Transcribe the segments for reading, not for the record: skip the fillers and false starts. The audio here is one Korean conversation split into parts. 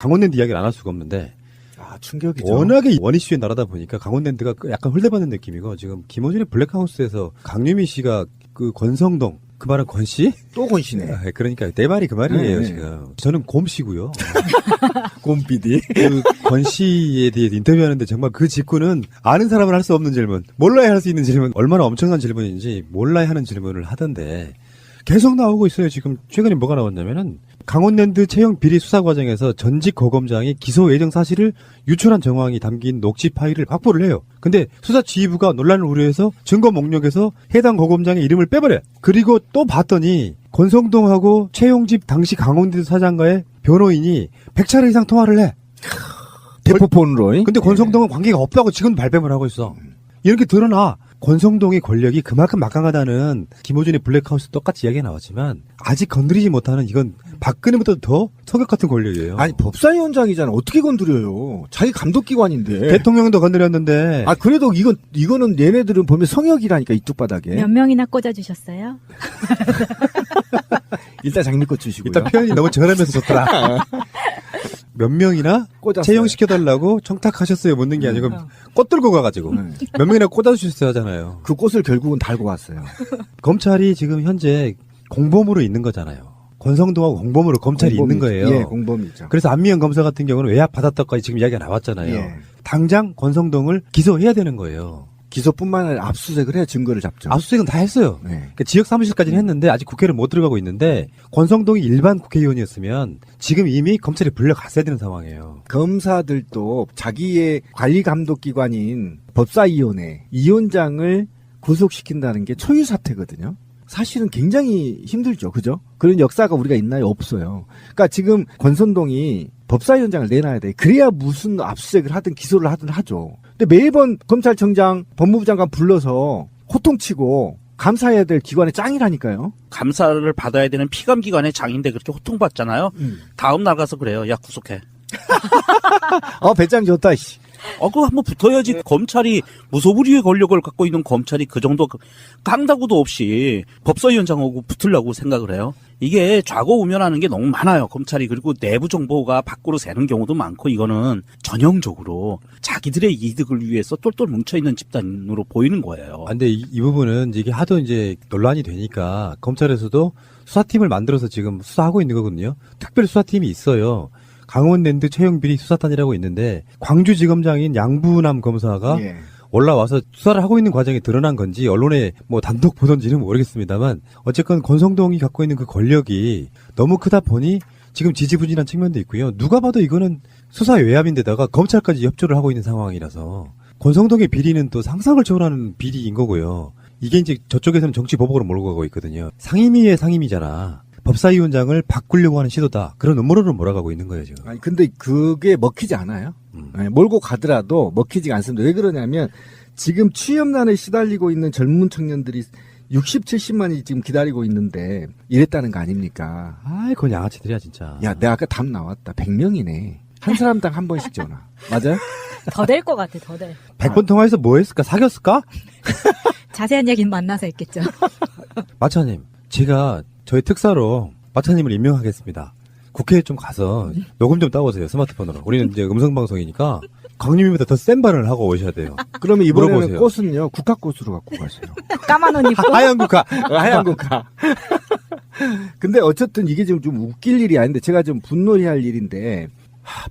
강원랜드 이야기를 안 할 수가 없는데 충격이죠. 워낙에 원이슈의 나라다 보니까 강원랜드가 약간 홀대받는 느낌이고 지금 김어준의 블랙하우스에서 강유미 씨가 그 권성동 그 말은 권 씨? 또 권 씨네. 그러니까 내 말이 그 말이에요 네. 지금. 저는 곰 씨고요. 곰 PD. 그 권 씨에 대해 인터뷰하는데 정말 그 직구는 아는 사람은 할 수 없는 질문, 몰라야 할 수 있는 질문, 얼마나 엄청난 질문인지 몰라야 하는 질문을 하던데 계속 나오고 있어요. 지금 최근에 뭐가 나왔냐면은 강원랜드 채용 비리 수사 과정에서 전직 고검장이 기소 예정 사실을 유출한 정황이 담긴 녹취 파일을 확보를 해요. 근데 수사지휘부가 논란을 우려해서 증거 목록에서 해당 고검장의 이름을 빼버려. 그리고 또 봤더니 권성동하고 최용집 당시 강원랜드 사장과의 변호인이 100차례 이상 통화를 해. 대포폰으로. 근데 권성동은 관계가 없다고 지금 발뺌을 하고 있어. 이렇게 드러나. 권성동의 권력이 그만큼 막강하다는 김호준의 블랙하우스 똑같이 이야기가 나왔지만 아직 건드리지 못하는 이건 박근혜보다 더 성격 같은 권력이에요. 아니 법사위원장이잖아. 어떻게 건드려요? 자기 감독기관인데. 대통령도 건드렸는데. 그래도 이거는 얘네들은 보면 성역이라니까 이쪽 바닥에. 몇 명이나 꽂아주셨어요? 일단 장미꽃 주시고요. 일단 표현이 너무 저렴해서 좋더라. 몇 명이나 꽂았어요. 채용시켜달라고 청탁하셨어요 묻는 게 아니고 꽃 들고 가가지고 몇 명이나 꽂아주셨어야 하잖아요. 그 꽃을 결국은 달고 왔어요. 검찰이 지금 현재 공범으로 있는 거잖아요. 권성동하고 공범으로 검찰이 있는 거예요. 예, 공범이죠. 그래서 안미연 검사 같은 경우는 외압 받았다까지 지금 이야기가 나왔잖아요. 예. 당장 권성동을 기소해야 되는 거예요. 기소뿐만 아니라 압수수색을 해야 증거를 잡죠. 압수수색은 다 했어요. 네. 그러니까 지역 사무실까지는 했는데 아직 국회를 못 들어가고 있는데 권성동이 일반 국회의원이었으면 지금 이미 검찰에 불려갔어야 되는 상황이에요. 검사들도 자기의 관리 감독 기관인 법사위원회 위원장을 구속시킨다는 게 초유 사태거든요. 사실은 굉장히 힘들죠. 그죠? 그런 역사가 우리가 있나요? 없어요. 그러니까 지금 권선동이 법사위원장을 내놔야 돼. 그래야 무슨 압수수색을 하든 기소를 하든 하죠. 근데 매번 검찰청장, 법무부 장관 불러서 호통치고 감사해야 될 기관의 짱이라니까요. 감사를 받아야 되는 피감기관의 장인데 그렇게 호통받잖아요. 다음 날 가서 그래요. 야, 구속해. 배짱 좋다, 씨. 그거 한번 붙어야지. 검찰이 무소불위의 권력을 갖고 있는 검찰이 그 정도 깡다구도 없이 법사위원장하고 붙으려고 생각을 해요. 이게 좌고우면하는 게 너무 많아요. 검찰이. 그리고 내부 정보가 밖으로 새는 경우도 많고 이거는 전형적으로 자기들의 이득을 위해서 똘똘 뭉쳐있는 집단으로 보이는 거예요. 근데 이 부분은 이게 하도 이제 논란이 되니까 검찰에서도 수사팀을 만들어서 지금 수사하고 있는 거거든요. 특별 수사팀이 있어요. 강원랜드 채용비리 수사단이라고 있는데 광주지검장인 양부남 검사가 올라와서 수사를 하고 있는 과정이 드러난 건지 언론에 뭐 단독 보던지는 모르겠습니다만 어쨌건 권성동이 갖고 있는 그 권력이 너무 크다 보니 지금 지지부진한 측면도 있고요. 누가 봐도 이거는 수사 외압인데다가 검찰까지 협조를 하고 있는 상황이라서 권성동의 비리는 또 상상을 초월하는 비리인 거고요. 이게 이제 저쪽에서는 정치 보복으로 몰고 가고 있거든요. 상임위의 상임위잖아. 법사위원장을 바꾸려고 하는 시도다. 그런 음모론을 몰아가고 있는 거예요, 지금. 근데 그게 먹히지 않아요. 몰고 가더라도 먹히지 않습니다. 왜 그러냐면 지금 취업난에 시달리고 있는 젊은 청년들이 60, 70만이 지금 기다리고 있는데 이랬다는 거 아닙니까? 그건 양아치들이야, 진짜. 야, 내가 아까 답 나왔다. 100명이네. 한 사람당 한 번씩 전화. 맞아요? 더 될 것 같아, 더 될. 100번 통화해서 뭐 했을까? 사귀었을까? 자세한 얘기는 만나서 했겠죠. 마차님, 제가 저희 특사로 마차님을 임명하겠습니다. 국회에 좀 가서 녹음 좀 따오세요, 스마트폰으로. 우리는 이제 음성방송이니까 강림이보다 더 센 발언을 하고 오셔야 돼요. 그러면 이번에는 물어보세요. 꽃은요, 국화꽃으로 갖고 가세요. 까만 옷 입고. 하얀 국화. 하얀 국화. 근데 어쨌든 이게 지금 좀 웃길 일이 아닌데 제가 좀 분노해야 할 일인데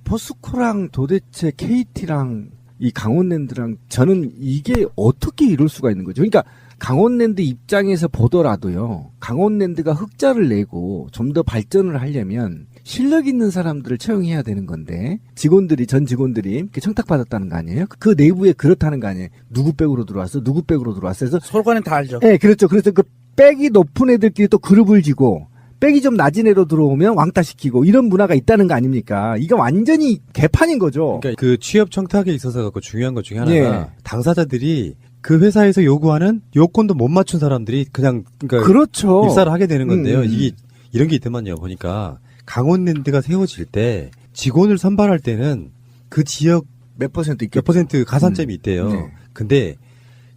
포스코랑 도대체 KT랑 이 강원랜드랑 저는 이게 어떻게 이럴 수가 있는 거죠? 그러니까 강원랜드 입장에서 보더라도요. 강원랜드가 흑자를 내고 좀 더 발전을 하려면 실력 있는 사람들을 채용해야 되는 건데 전 직원들이 이렇게 청탁받았다는 거 아니에요? 그 내부에 그렇다는 거 아니에요? 누구 백으로 들어왔어? 누구 백으로 들어왔어? 해서 서로 간에 다 알죠. 네, 그렇죠. 그래서 그 백이 높은 애들끼리 또 그룹을 지고 백이 좀 낮은 애로 들어오면 왕따시키고 이런 문화가 있다는 거 아닙니까? 이거 완전히 개판인 거죠. 그러니까 그 취업 청탁에 있어서 갖고 중요한 것 중에 하나가 예. 당사자들이 그 회사에서 요구하는 요건도 못 맞춘 사람들이 그냥 그러니까 그렇죠. 입사를 하게 되는 건데요. 이게 이런 게 있더만요. 보니까 강원랜드가 세워질 때 직원을 선발할 때는 그 지역 몇 퍼센트 있겠죠. 몇 퍼센트 가산점이 있대요. 네. 근데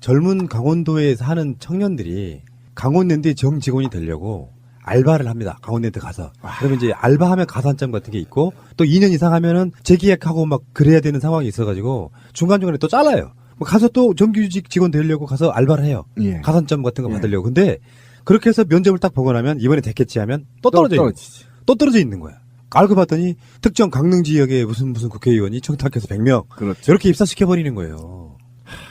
젊은 강원도에 사는 청년들이 강원랜드의 정 직원이 되려고 알바를 합니다. 강원랜드 가서. 그러면 이제 알바하면 가산점 같은 게 있고 또 2년 이상 하면은 재계약하고 막 그래야 되는 상황이 있어가지고 중간중간에 또 잘라요. 뭐 가서 또 정규직 직원 되려고 가서 알바를 해요. 예. 가산점 같은 거 예. 받으려고. 근데 그렇게 해서 면접을 딱 보고 나면 이번에 됐겠지 하면 또 떨어져 있는 거야. 떨어지지. 또 떨어져 있는 거야. 알고 봤더니 특정 강릉 지역의 무슨 국회의원이 청탁해서 100명 그렇죠. 이렇게 입사시켜버리는 거예요.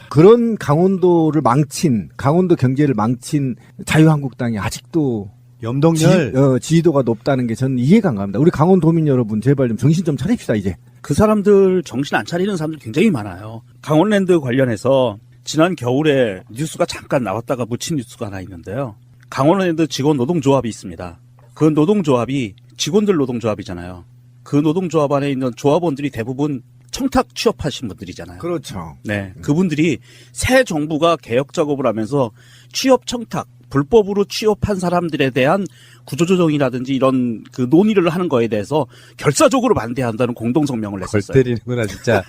그런 강원도를 망친, 강원도 경제를 망친 자유한국당이 아직도 염동열 지지도가 높다는 게 저는 이해가 안 갑니다. 우리 강원도민 여러분 제발 좀 정신 좀 차립시다 이제. 그 사람들 정신 안 차리는 사람들 굉장히 많아요. 강원랜드 관련해서 지난 겨울에 뉴스가 잠깐 나왔다가 묻힌 뉴스가 하나 있는데요. 강원랜드 직원 노동조합이 있습니다. 그 노동조합이 직원들 노동조합이잖아요. 그 노동조합 안에 있는 조합원들이 대부분 청탁 취업하신 분들이잖아요. 그렇죠. 네, 그분들이 새 정부가 개혁 작업을 하면서 취업 청탁, 불법으로 취업한 사람들에 대한 구조조정이라든지 이런 그 논의를 하는 거에 대해서 결사적으로 반대한다는 공동성명을 골 냈었어요. 때리는구나 진짜.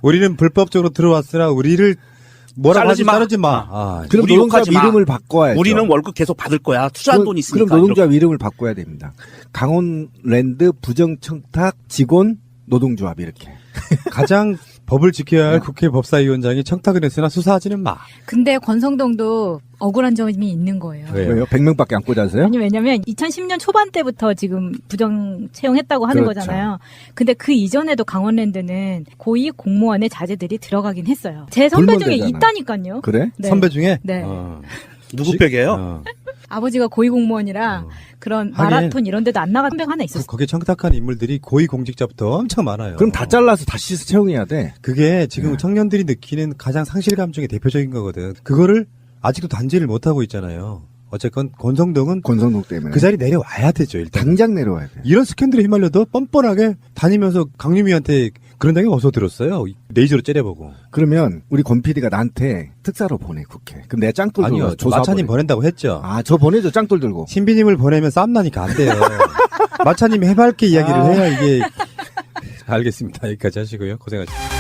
우리는 불법적으로 들어왔으나 우리를 뭐라고 자르지 하지 마. 자르지 마. 아, 그럼 우리 노동조합 욕하지 마. 이름을 바꿔야죠. 우리는 월급 계속 받을 거야. 투자한 돈이 있으니까. 그럼 노동조합 이름을 바꿔야 됩니다. 강원랜드 부정청탁 직원 노동조합 이렇게. 가장 법을 지켜야 할 국회 법사위원장이 청탁을 했으나 수사하지는 마. 근데 권성동도 억울한 점이 있는 거예요. 왜요? 왜요? 100명밖에 안 꽂아서요? 아니, 왜냐면 2010년 초반 때부터 지금 부정 채용했다고 하는 그렇죠. 거잖아요. 근데 그 이전에도 강원랜드는 고위 공무원의 자제들이 들어가긴 했어요. 제 선배 중에 불문제잖아. 있다니까요. 그래? 네. 선배 중에? 네. 누구 댁이에요? 아버지가 고위 공무원이라 그런 하긴. 마라톤 이런 데도 안 나간 선배가 하나 있었어요. 거기에 청탁한 인물들이 고위 공직자부터 엄청 많아요. 그럼 다 잘라서 다시 채용해야 돼. 그게 지금 청년들이 느끼는 가장 상실감 중에 대표적인 거거든. 그거를 아직도 단지를 못하고 있잖아요. 어쨌건 권성동은 권성동 때문에. 그 자리 내려와야 되죠, 일단. 당장 내려와야 돼. 이런 스캔들에 휘말려도 뻔뻔하게 다니면서 강유미한테 그런 당이 어디서 들었어요? 레이저로 째려보고. 그러면 우리 권 PD가 나한테 특사로 보내 국회. 그럼 내가 짱돌 들고 아니요, 가서 조사 마차님 보낸다고 했죠. 아, 저 보내줘 짱돌 들고. 신비님을 보내면 싸움 나니까 안 돼요. 마차님이 해맑게 이야기를 해야 이게. 알겠습니다. 여기까지 하시고요. 고생하셨습니다.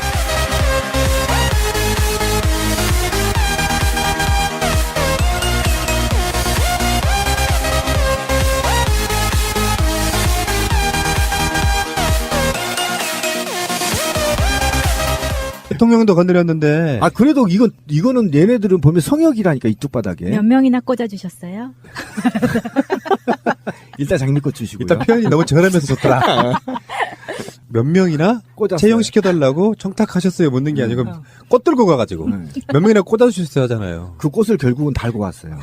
대통령도 건드렸는데. 아, 그래도 이거는 얘네들은 보면 성역이라니까 이쪽 바닥에. 몇 명이나 꽂아주셨어요? 일단 장미꽃 주시고요. 일단 표현이 너무 저렴해서 좋더라. 몇 명이나 꽂았어요. 채용시켜달라고 청탁하셨어요 묻는 게 아니고 꽃 들고 가가지고 몇 명이나 꽂아주셨어야 하잖아요. 그 꽃을 결국은 달고 왔어요.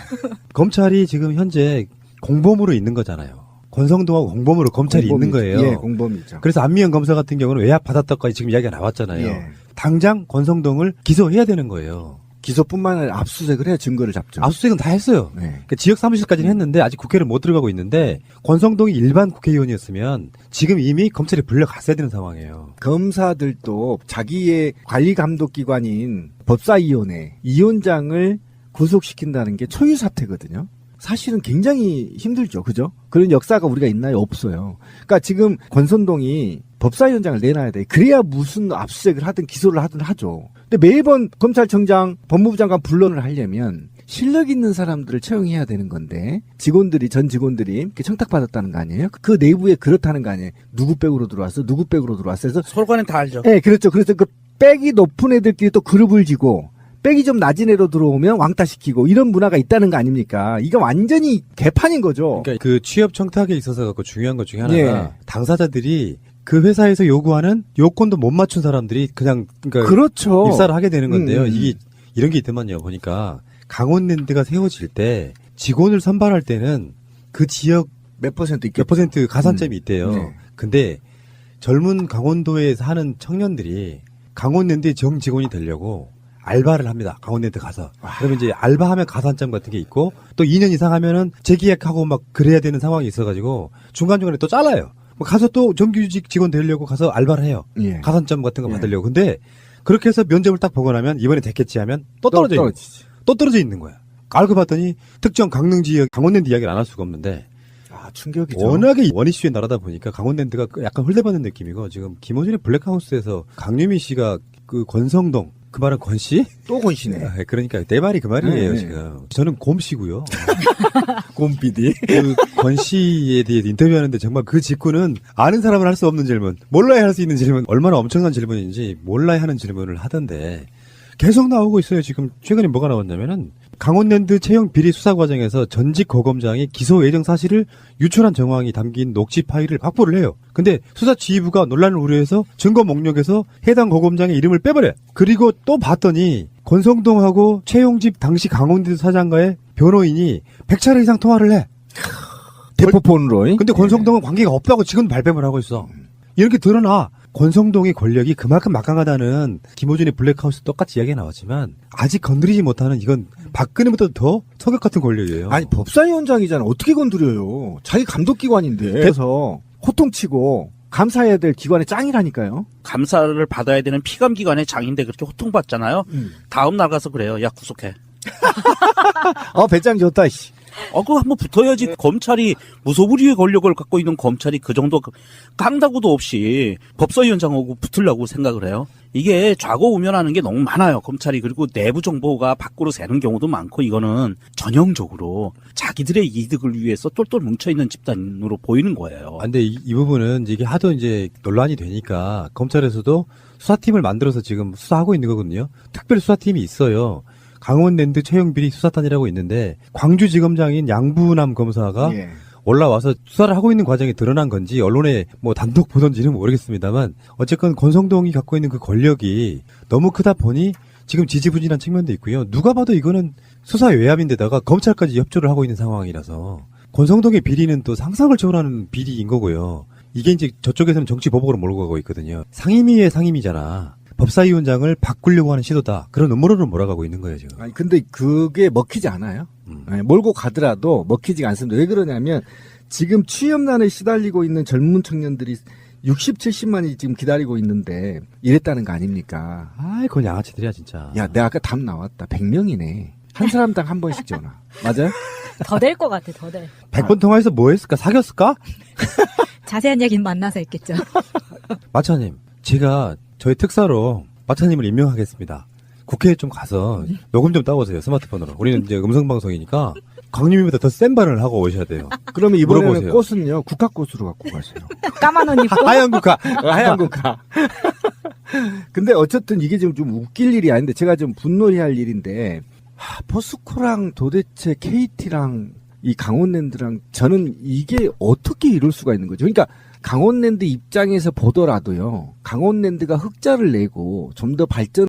검찰이 지금 현재 공범으로 있는 거잖아요. 권성동하고 공범으로 검찰이 있는 거예요. 예, 공범이죠. 그래서 안미연 검사 같은 경우는 외압 받았다까지 지금 이야기가 나왔잖아요. 예. 당장 권성동을 기소해야 되는 거예요. 기소뿐만 아니라 압수수색을 해야 증거를 잡죠. 압수수색은 다 했어요. 네. 그러니까 지역 사무실까지는 했는데 아직 국회를 못 들어가고 있는데 권성동이 일반 국회의원이었으면 지금 이미 검찰에 불려갔어야 되는 상황이에요. 검사들도 자기의 관리 감독 기관인 법사위원회 위원장을 구속시킨다는 게 초유 사태거든요. 사실은 굉장히 힘들죠. 그죠? 그런 역사가 우리가 있나요? 없어요. 그러니까 지금 권선동이 법사위원장을 내놔야 돼. 그래야 무슨 압수수색을 하든 기소를 하든 하죠. 근데 매번 검찰청장, 법무부 장관 불론을 하려면 실력 있는 사람들을 채용해야 되는 건데 전 직원들이 이렇게 청탁받았다는 거 아니에요? 그 내부에 그렇다는 거 아니에요? 누구 백으로 들어왔어? 누구 백으로 들어왔어? 해서 서로 간에 다 알죠. 네, 그렇죠. 그래서 그 백이 높은 애들끼리 또 그룹을 지고 백이 좀 낮은 애로 들어오면 왕따시키고 이런 문화가 있다는 거 아닙니까? 이거 완전히 개판인 거죠. 그러니까 그 취업 청탁에 있어서 갖고 중요한 것 중에 하나가 예. 당사자들이 그 회사에서 요구하는 요건도 못 맞춘 사람들이 그냥 그러니까 그렇죠. 입사를 하게 되는 건데요. 음. 이게 이런 게 있더만요. 보니까 강원랜드가 세워질 때 직원을 선발할 때는 그 지역 몇 퍼센트 있겠죠. 몇 퍼센트 가산점이 있대요. 네. 근데 젊은 강원도에 사는 청년들이 강원랜드의 정 직원이 되려고 알바를 합니다. 강원랜드 가서. 그러면 이제 알바하면 가산점 같은 게 있고 또 2년 이상 하면은 재계약하고 막 그래야 되는 상황이 있어가지고 중간중간에 또 잘라요. 뭐 가서 또 정규직 직원 되려고 가서 알바를 해요. 예. 가산점 같은 거 예. 받으려고. 근데 그렇게 해서 면접을 딱 보고 나면 이번에 됐겠지 하면 또 떨어져 있는 거야. 또 떨어져 있는 거야. 알고 봤더니 특정 강릉 지역 강원랜드 이야기를 안 할 수가 없는데 아, 충격이죠. 워낙에 원이슈에 나라다 보니까 강원랜드가 약간 홀대받는 느낌이고 지금 김호준의 블랙하우스에서 강유미 씨가 그 권성동 그 말은 권씨? 또 권씨네. 그러니까 내 말이 그 말이에요 네. 지금. 저는 곰씨고요. 곰 PD. 그 권 씨에 대해 인터뷰하는데 정말 그 직구는 아는 사람은 할 수 없는 질문, 몰라야 할 수 있는 질문, 얼마나 엄청난 질문인지 몰라야 하는 질문을 하던데 계속 나오고 있어요. 지금 최근에 뭐가 나왔냐면은 강원랜드 채용 비리 수사 과정에서 전직 고검장이 기소 예정 사실을 유출한 정황이 담긴 녹취 파일을 확보를 해요. 근데 수사지휘부가 논란을 우려해서 증거 목록에서 해당 고검장의 이름을 빼버려. 그리고 또 봤더니 권성동하고 최용집 당시 강원랜드 사장과의 변호인이 100차례 이상 통화를 해. 대포폰으로. 근데 권성동은 관계가 없다고 지금 발뺌을 하고 있어. 이렇게 드러나. 권성동의 권력이 그만큼 막강하다는 김호준의 블랙하우스 똑같이 이야기가 나왔지만 아직 건드리지 못하는 이건 박근혜보다 더 성격 같은 권력이에요. 아니 법사위원장이잖아. 어떻게 건드려요? 자기 감독기관인데. 그래서 호통치고 감사해야 될 기관의 짱이라니까요. 감사를 받아야 되는 피감기관의 장인데 그렇게 호통받잖아요. 다음 날 가서 그래요. 야, 구속해. 배짱 좋다. 씨. 그거 한번 붙어야지. 검찰이 무소불위의 권력을 갖고 있는 검찰이 그 정도 깡다구도 없이 법사위원장하고 붙으려고 생각을 해요. 이게 좌고우면하는 게 너무 많아요. 검찰이. 그리고 내부 정보가 밖으로 새는 경우도 많고 이거는 전형적으로 자기들의 이득을 위해서 똘똘 뭉쳐있는 집단으로 보이는 거예요. 근데 이 부분은 이게 하도 이제 논란이 되니까 검찰에서도 수사팀을 만들어서 지금 수사하고 있는 거거든요. 특별 수사팀이 있어요. 강원랜드 채용비리 수사단이라고 있는데 광주지검장인 양부남 검사가 예. 올라와서 수사를 하고 있는 과정이 드러난 건지 언론에 뭐 단독 보던지는 모르겠습니다만 어쨌건 권성동이 갖고 있는 그 권력이 너무 크다 보니 지금 지지부진한 측면도 있고요. 누가 봐도 이거는 수사 외압인데다가 검찰까지 협조를 하고 있는 상황이라서 권성동의 비리는 또 상상을 초월하는 비리인 거고요. 이게 이제 저쪽에서는 정치 보복으로 몰고 가고 있거든요. 상임위의 상임위잖아. 법사위원장을 바꾸려고 하는 시도다. 그런 음모론을 몰아가고 있는 거예요, 지금. 아니 근데 그게 먹히지 않아요. 네, 몰고 가더라도 먹히지가 않습니다. 왜 그러냐면 지금 취업난에 시달리고 있는 젊은 청년들이 60, 70만이 지금 기다리고 있는데 이랬다는 거 아닙니까? 아이, 그건 양아치들이야, 진짜. 야, 내가 아까 답 나왔다. 100명이네. 한 사람당 한 번씩 전화. 맞아요? 더 될 것 같아, 더 될. 100번 통화해서 뭐 했을까? 사귀었을까? 자세한 얘기는 만나서 했겠죠. 마차님, 제가 저희 특사로 마차님을 임명하겠습니다. 국회에 좀 가서 녹음 좀 따오세요, 스마트폰으로. 우리는 이제 음성방송이니까 강림이보다 더 센 발언을 하고 오셔야 돼요. 그러면 이번에는 물어보세요. 꽃은요, 국화꽃으로 갖고 가세요. 까만 옷 입고. 하얀 국화. 하얀 국화. 근데 어쨌든 이게 지금 좀 웃길 일이 아닌데 제가 좀 분노해할 일인데 포스코랑 도대체 KT랑 이 강원랜드랑 저는 이게 어떻게 이럴 수가 있는 거죠? 그러니까 강원랜드 입장에서 보더라도요. 강원랜드가 흑자를 내고 좀 더 발전